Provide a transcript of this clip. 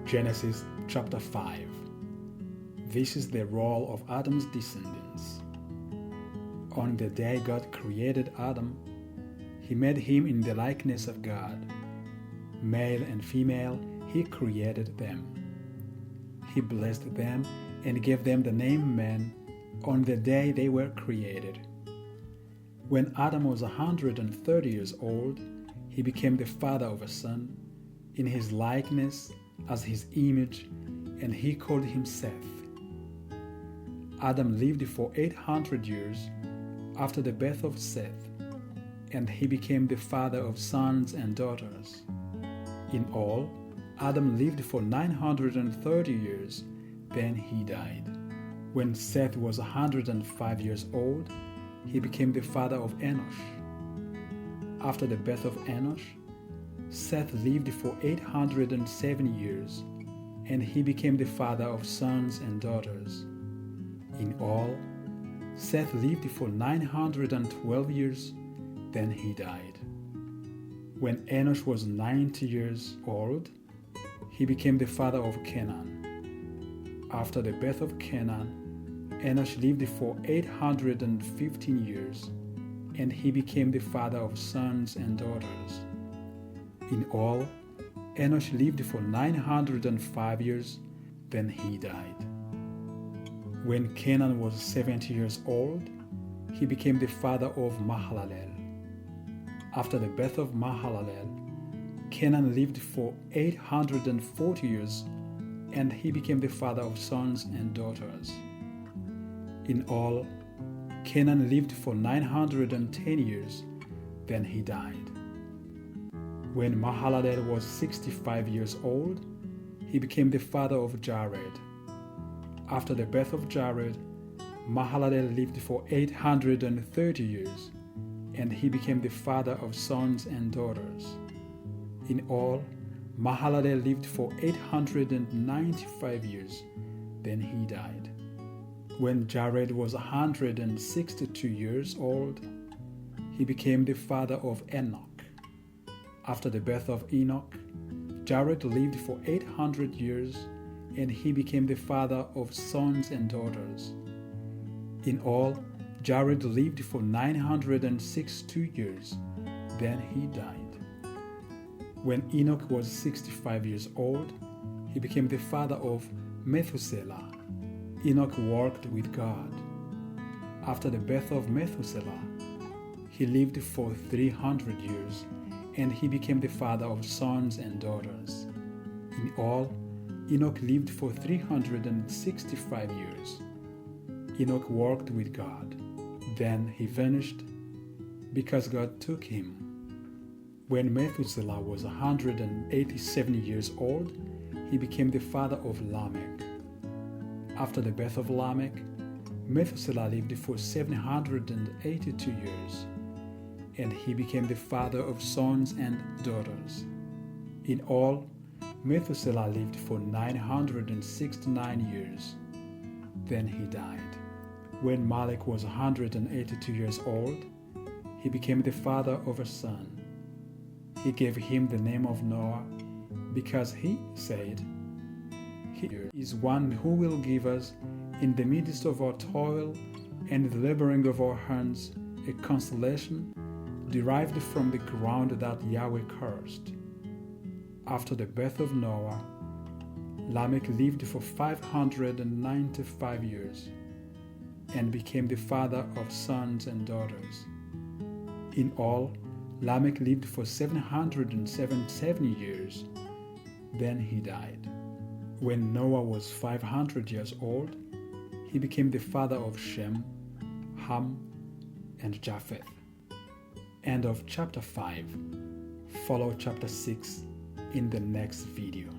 Genesis chapter 5. This is the role of Adam's descendants. On the day God created Adam, He made him in the likeness of God. Male and female, He created them. He blessed them and gave them the name man on the day they were created. When Adam was 130 years old, he became the father of a son, in his likeness as his image, and he called him Seth. Adam lived for 800 years after the birth of Seth, and he became the father of sons and daughters. In all, Adam lived for 930 years, then he died. When Seth was 105 years old, he became the father of Enosh. After the birth of Enosh, Seth lived for 807 years, and he became the father of sons and daughters. In all, Seth lived for 912 years, then he died. When Enosh was 90 years old, he became the father of Canaan. After the birth of Canaan, Enosh lived for 815 years, and he became the father of sons and daughters. In all, Enosh lived for 905 years, then he died. When Canaan was 70 years old, he became the father of Mahalalel. After the birth of Mahalalel, Canaan lived for 840 years, and he became the father of sons and daughters. In all, Canaan lived for 910 years, then he died. When Mahalalel was 65 years old, he became the father of Jared. After the birth of Jared, Mahalalel lived for 830 years, and he became the father of sons and daughters. In all, Mahalalel lived for 895 years, then he died. When Jared was 162 years old, he became the father of Enoch. After the birth of Enoch, Jared lived for 800 years, and he became the father of sons and daughters. In all, Jared lived for 962 years, then he died. When Enoch was 65 years old, he became the father of Methuselah. Enoch walked with God. After the birth of Methuselah, he lived for 300 years, and he became the father of sons and daughters. In all, Enoch lived for 365 years. Enoch walked with God. Then he vanished because God took him. When Methuselah was 187 years old, he became the father of Lamech. After the birth of Lamech, Methuselah lived for 782 years, and he became the father of sons and daughters. In all, Methuselah lived for 969 years, then he died. When Malek was 182 years old, he became the father of a son. He gave him the name of Noah because he said, "He is one who will give us, in the midst of our toil and the laboring of our hands, a consolation derived from the ground that Yahweh cursed." After the birth of Noah, Lamech lived for 595 years and became the father of sons and daughters. In all, Lamech lived for 777 years, then he died. When Noah was 500 years old, he became the father of Shem, Ham, and Japheth. End of chapter 5. Follow chapter 6 in the next video.